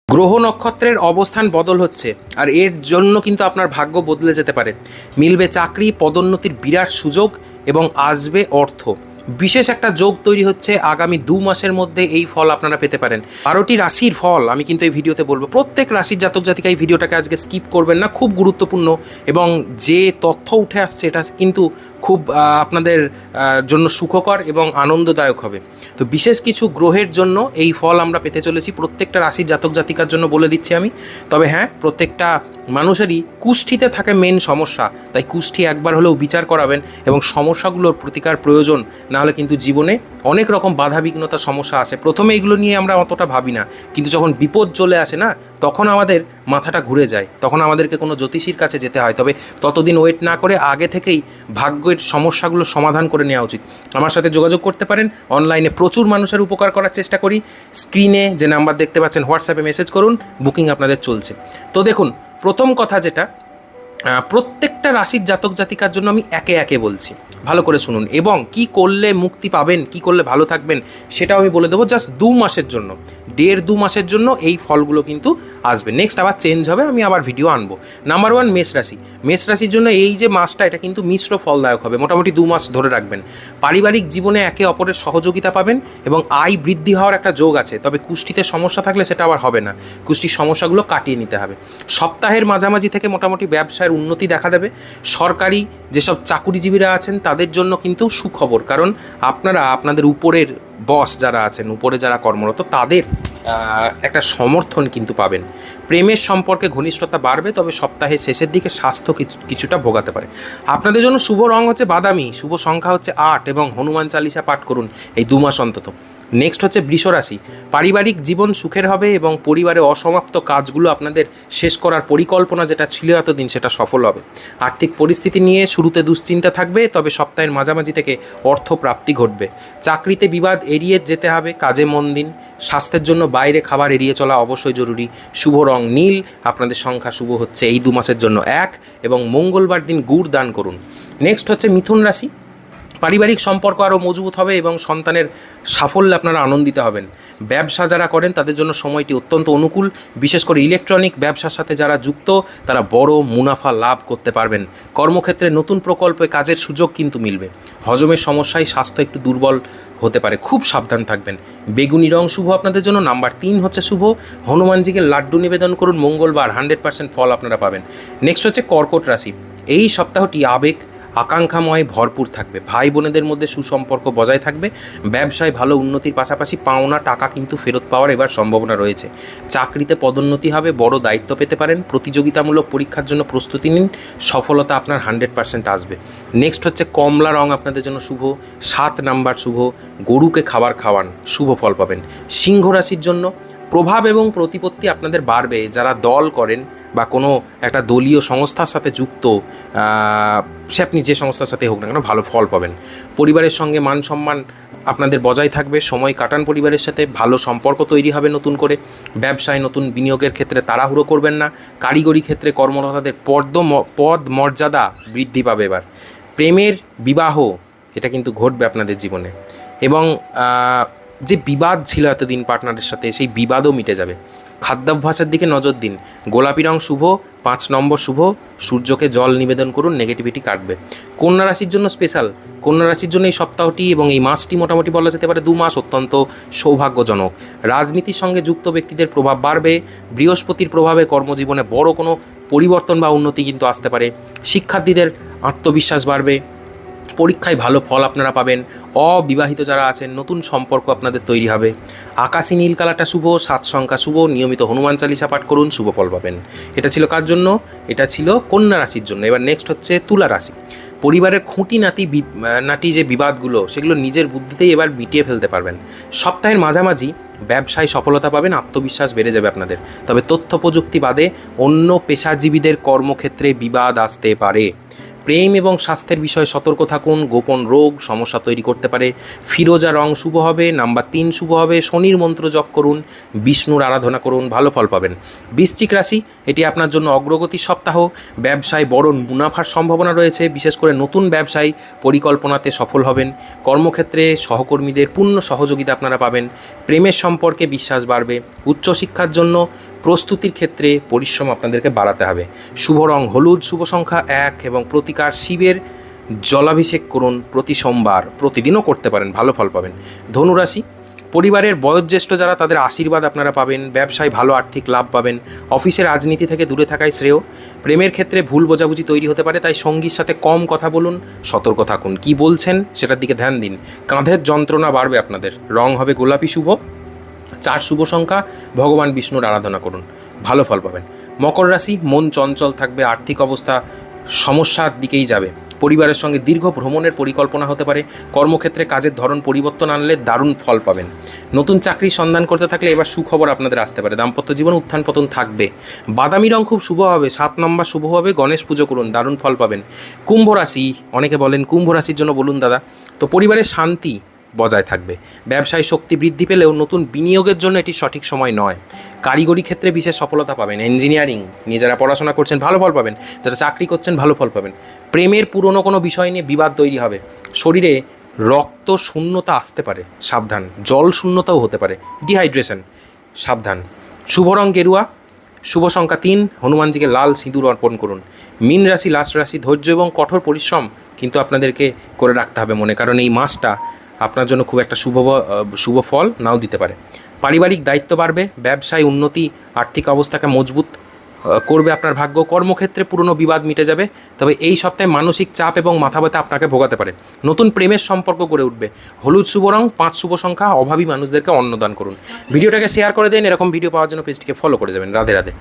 গ্রহ নক্ষত্রের অবস্থান বদল হচ্ছে আর এর জন্য কিন্তু আপনার ভাগ্য বদলে যেতে পারে। মিলবে চাকরি, পদোন্নতির বিরাট সুযোগ এবং আসবে অর্থ। বিশেষ একটা যোগ তৈরি হচ্ছে আগামী 2 মাসের মধ্যে। এই ফল আপনারা পেতে পারেন। 12টি রাশির ফল আমি কিন্তু এই ভিডিওতে বলবো। প্রত্যেক রাশির জাতক জাতিকা এই ভিডিওটাকে আজকে স্কিপ করবেন না, খুব গুরুত্বপূর্ণ এবং যে তথ্য উঠে আসছে এটা কিন্তু খুব আপনাদের জন্য সুখকর এবং আনন্দদায়ক হবে। তো বিশেষ কিছু গ্রহের জন্য এই ফল আমরা পেতে চলেছি। প্রত্যেকটা রাশির জাতক জাতিকার জন্য বলে দিচ্ছি আমি। তবে হ্যাঁ, প্রত্যেকটা মানুষেরই কুষ্ঠিতে থাকে মেন সমস্যা, তাই কুষ্ঠি একবার হলেও বিচার করাবেন এবং সমস্যাগুলোর প্রতিকার প্রয়োজন। না হলে কিন্তু জীবনে অনেক রকম বাধা বিঘ্নতার সমস্যা আসে। প্রথমে এগুলো নিয়ে আমরা অতটা ভাবি না, কিন্তু যখন বিপদ চলে আসে না, তখন আমাদের মাথাটা ঘুরে যায়। তখন আমাদেরকে কোনো জ্যোতিষীর কাছে যেতে হয়। তবে ততদিন ওয়েট না করে আগে থেকেই ভাগ্যের সমস্যাগুলো সমাধান করে নেওয়া উচিত। আমার সাথে যোগাযোগ করতে পারেন। অনলাইনে প্রচুর মানুষের উপকার করার চেষ্টা করি। স্ক্রিনে যে নাম্বার দেখতে পাচ্ছেন, হোয়াটসঅ্যাপে মেসেজ করুন, বুকিং আপনাদের চলছে। তো দেখুন, প্রথম কথা যেটা, প্রত্যেকটা রাশির জাতক জাতিকার জন্য আমি একে একে বলছি, ভালো করে শুনুন এবং কি করলে মুক্তি পাবেন, কি করলে ভালো থাকবেন সেটাও আমি বলে দেবো। জাস্ট 2 মাসের জন্য, 1.5-2 মাসের জন্য এই ফলগুলো কিন্তু আসবে। নেক্সট আবার চেঞ্জ হবে, আমি আবার ভিডিও আনবো। নাম্বার 1, মেষ রাশি। মেষ রাশির জন্য এই যে মাসটা, এটা কিন্তু মিশ্র ফলদায়ক হবে। মোটামুটি 2 মাস ধরে রাখবেন। পারিবারিক জীবনে একে অপরের সহযোগিতা পাবেন এবং আয় বৃদ্ধি হওয়ার একটা যোগ আছে। তবে কুষ্ঠিতে সমস্যা থাকলে সেটা আবার হবে না। কুষ্ঠির সমস্যাগুলো কাটিয়ে নিতে হবে। সপ্তাহের মাঝামাঝি থেকে মোটামুটি ব্যবসায় উন্নতি দেখা দেবে। সরকারি যেসব চাকুরিজীবীরা আছেন তাদের জন্য কিন্তু সুখবর, কারণ আপনারা আপনাদের উপরের বস যারা আছেন, উপরে যারা কর্মরত, তাদের একটা সমর্থন কিন্তু পাবেন। প্রেমের সম্পর্কে ঘনিষ্ঠতা বাড়বে, তবে সপ্তাহের শেষের দিকে স্বাস্থ্য কিছুটা ভোগাতে পারে। আপনাদের জন্য শুভ রং হচ্ছে বাদামি, শুভ সংখ্যা হচ্ছে 8 এবং হনুমান চালিসা পাঠ করুন এই 2 মাস অন্তত। নেক্সট হচ্ছে বৃষ রাশি। পারিবারিক জীবন সুখের হবে এবং পরিবারে অসমাপ্ত কাজগুলো আপনাদের শেষ করার পরিকল্পনা যেটা ছিল এতদিন, সেটা সফল হবে। আর্থিক পরিস্থিতি নিয়ে শুরুতে দুশ্চিন্তা থাকবে, তবে সপ্তাহের মাঝামাঝি থেকে অর্থ প্রাপ্তি ঘটবে। চাকরিতে বিবাদ এড়িয়ে যেতে হবে, কাজে মন দিন। স্বাস্থ্যের জন্য বাইরে খাবার এড়িয়ে চলা অবশ্যই জরুরি। শুভ রং নীল। আপনাদের সংখ্যা শুভ হচ্ছে এই 2 মাসের জন্য 1 এবং মঙ্গলবার দিন গুড় দান করুন। নেক্সট হচ্ছে মিথুন রাশি। পারিবারিক সম্পর্ক আরও মজবুত হবে এবং সন্তানের সাফল্যে আপনারা আনন্দিত হবেন। ব্যবসা যারা করেন তাদের জন্য সময়টি অত্যন্ত অনুকূল। বিশেষ করে ইলেকট্রনিক ব্যবসার সাথে যারা যুক্ত, তারা বড় মুনাফা লাভ করতে পারবেন। কর্মক্ষেত্রে নতুন প্রকল্পে কাজের সুযোগ কিন্তু মিলবে। হজমের সমস্যায় স্বাস্থ্য একটু দুর্বল হতে পারে, খুব সাবধান থাকবেন। বেগুনি রং শুভ আপনাদের জন্য। নাম্বার 3 হচ্ছে শুভ। হনুমানজিকে লাড্ডু নিবেদন করুন মঙ্গলবার, 100% ফল আপনারা পাবেন। নেক্সট হচ্ছে কর্কট রাশি। এই সপ্তাহটি আবেগ আকাঙ্ক্ষাময় ভরপুর থাকবে। ভাই বোনেদের মধ্যে সুসম্পর্ক বজায় থাকবে। ব্যবসায় ভালো উন্নতির পাশাপাশি পাওনা টাকা কিন্তু ফেরত পাওয়ার এবার সম্ভাবনা রয়েছে। চাকরিতে পদোন্নতি হবে, বড় দায়িত্ব পেতে পারেন। প্রতিযোগিতামূলক পরীক্ষার জন্য প্রস্তুতি নিন, সফলতা আপনার 100% আসবে। নেক্সট হচ্ছে কমলা রং আপনাদের জন্য শুভ। 7 নাম্বার শুভ। গরুকে খাবার খাওয়ান, শুভ ফল পাবেন। সিংহ রাশির জন্য প্রভাব এবং প্রতিপত্তি আপনাদের বাড়বে। যারা দল করেন বা কোনো একটা দলীয় সংস্থার সাথে যুক্ত, সে আপনি যে সংস্থার সাথে হোক না কেন, ভালো ফল পাবেন। পরিবারের সঙ্গে মান সম্মান আপনাদের বজায় থাকবে। সময় কাটান পরিবারের সাথে, ভালো সম্পর্ক তৈরি হবে নতুন করে। ব্যবসায় নতুন বিনিয়োগের ক্ষেত্রে তাড়াহুড়ো করবেন না। কারিগরি ক্ষেত্রে কর্মরতদের পদ মর্যাদা বৃদ্ধি পাবে এবার। প্রেমের বিবাহ এটা কিন্তু ঘটবে আপনাদের জীবনে এবং যে বিবাদ ছিল এতদিন পার্টনারের সাথে, সেই বিবাদও মিটে যাবে। খাদ্যাভ্যাসের দিকে নজর দিন। গোলাপি রং শুভ, 5 নম্বর শুভ। সূর্যকে জল নিবেদন করুন, নেগেটিভিটি কাটবে। কন্যা রাশির জন্য স্পেশাল। কন্যা রাশির জন্য এই সপ্তাহটি এবং এই মাসটি মোটামুটি বলা যেতে পারে 2 মাস অত্যন্ত সৌভাগ্যজনক। রাজনীতির সঙ্গে যুক্ত ব্যক্তিদের প্রভাব বাড়বে। বৃহস্পতির প্রভাবে কর্মজীবনে বড় কোনো পরিবর্তন বা উন্নতি কিন্তু আসতে পারে। শিক্ষার্থীদের আত্মবিশ্বাস বাড়বে। পরীক্ষায় ভালো ফল আপনারা পাবেন। অবিবাহিত যারা আছেন, নতুন সম্পর্ক আপনাদের তৈরি হবে। আকাশী নীল কালারটা শুভ, 7 সংখ্যা শুভ। নিয়মিত হনুমান চালিসা পাঠ করুন, শুভ ফল পাবেন। এটা ছিল কার জন্য? এটা ছিল কন্যা রাশির জন্য। এবার নেক্সট হচ্ছে তুলা রাশি। পরিবারের খুঁটিনাটি যে বিবাদগুলো, সেগুলো নিজের বুদ্ধিতেই এবার মিটিয়ে ফেলতে পারবেন। সপ্তাহের মাঝামাঝি ব্যবসায় সফলতা পাবেন, আত্মবিশ্বাস বেড়ে যাবে আপনাদের। তবে তথ্য প্রযুক্তি বাদে অন্য পেশাজীবীদের কর্মক্ষেত্রে বিবাদ আসতে পারে। প্রেম এবং স্বাস্থ্যের বিষয়ে সতর্ক থাকুন। গোপন রোগ সমস্যা তৈরি করতে পারে। ফিরোজা রং শুভ হবে। নাম্বার 3 শুভ হবে। শনির মন্ত্র জপ করুন, বিষ্ণুর আরাধনা করুন, ভালো ফল পাবেন। বৃশ্চিক রাশি, এটি আপনার জন্য অগ্রগতির সপ্তাহ। ব্যবসায় বড় মুনাফার সম্ভাবনা রয়েছে। বিশেষ করে নতুন ব্যবসায়ী পরিকল্পনাতে সফল হবেন। কর্মক্ষেত্রে সহকর্মীদের পূর্ণ সহযোগিতা আপনারা পাবেন। প্রেমের সম্পর্কে বিশ্বাস বাড়বে। উচ্চশিক্ষার জন্য প্রস্তুতির ক্ষেত্রে পরিশ্রম আপনাদেরকে বাড়াতে হবে। শুভ রং হলুদ, শুভ সংখ্যা 1 এবং প্রতিকার শিবের জলাভিষেক করুন প্রতি সোমবার, প্রতিদিনও করতে পারেন, ভালো ফল পাবেন। ধনুরাশি, পরিবারের বয়োজ্যেষ্ঠ যারা তাদের আশীর্বাদ আপনারা পাবেন, ব্যবসায় ভালো আর্থিক লাভ পাবেন, অফিসের রাজনীতি থেকে দূরে থাকাই শ্রেয়। প্রেমের ক্ষেত্রে ভুল বোঝাবুঝি তৈরি হতে পারে, তাই সঙ্গীর সাথে কম কথা বলুন, সতর্ক থাকুন, কি বলছেন সেটার দিকে ধ্যান দিন। কাঁধের যন্ত্রণা বাড়বে আপনাদের, রং হবে গোলাপি, শুভ 4, শুভ সংখ্যা, ভগবান বিষ্ণুর আরাধনা করুন, ভালো ফল পাবেন। মকর রাশি, মন চঞ্চল থাকবে, আর্থিক অবস্থা সমস্যার দিকেই যাবে। পরিবারের সঙ্গে দীর্ঘ ভ্রমণের পরিকল্পনা হতে পারে। কর্মক্ষেত্রে কাজের ধরন পরিবর্তন আনলে দারুণ ফল পাবেন। নতুন চাকরির সন্ধান করতে থাকলে এবার সুখবর আপনাদের আসতে পারে। দাম্পত্য জীবন উত্থান পতন থাকবে। বাদামি রং খুব শুভ হবে, 7 নম্বর শুভ হবে। গণেশ পুজো করুন, দারুণ ফল পাবেন। কুম্ভ রাশি, অনেকে বলেন কুম্ভ রাশির জন্য বলুন দাদা, তো পরিবারের শান্তি বজায় থাকবে। ব্যবসায় শক্তি বৃদ্ধি পেলেও নতুন বিনিয়োগের জন্য এটি সঠিক সময় নয়। কারিগরি ক্ষেত্রে বিশেষ সফলতা পাবেন। ইঞ্জিনিয়ারিং নিয়ে যারা পড়াশোনা করছেন ভালো ফল পাবেন, যারা চাকরি করছেন ভালো ফল পাবেন। প্রেমের পুরনো কোনো বিষয় নিয়ে বিবাদ তৈরি হবে। শরীরে রক্ত শূন্যতা আসতে পারে, সাবধান। জল শূন্যতাও হতে পারে, ডিহাইড্রেশন, সাবধান। শুভ রং গেরুয়া, শুভ সংখ্যা 3, হনুমানজিকে লাল সিঁদুর অর্পণ করুন। মীন রাশি, লাস্ট রাশি, ধৈর্য এবং কঠোর পরিশ্রম কিন্তু আপনাদেরকে করে রাখতে হবে মনে, কারণ এই মাসটা আপনার জন্য খুব একটা শুভ ফল নাও দিতে পারে। পারিবারিক দায়িত্ব বাড়বে, ব্যবসায় উন্নতি আর্থিক অবস্থাকে মজবুত করবে আপনার ভাগ্য। কর্মক্ষেত্রে পুরনো বিবাদ মিটে যাবে, তবে এই সপ্তাহে মানসিক চাপ এবং মাথা ব্যথা আপনাকে ভোগাতে পারে। নতুন প্রেমের সম্পর্ক গড়ে উঠবে। হলুদ শুভ রং, 5 শুভ সংখ্যা, অভাবী মানুষদেরকে অন্নদান করুন। ভিডিওটাকে শেয়ার করে দিন, এরকম ভিডিও পাওয়ার জন্য পেজটিকে ফলো করে যাবেন। রাধে রাধে।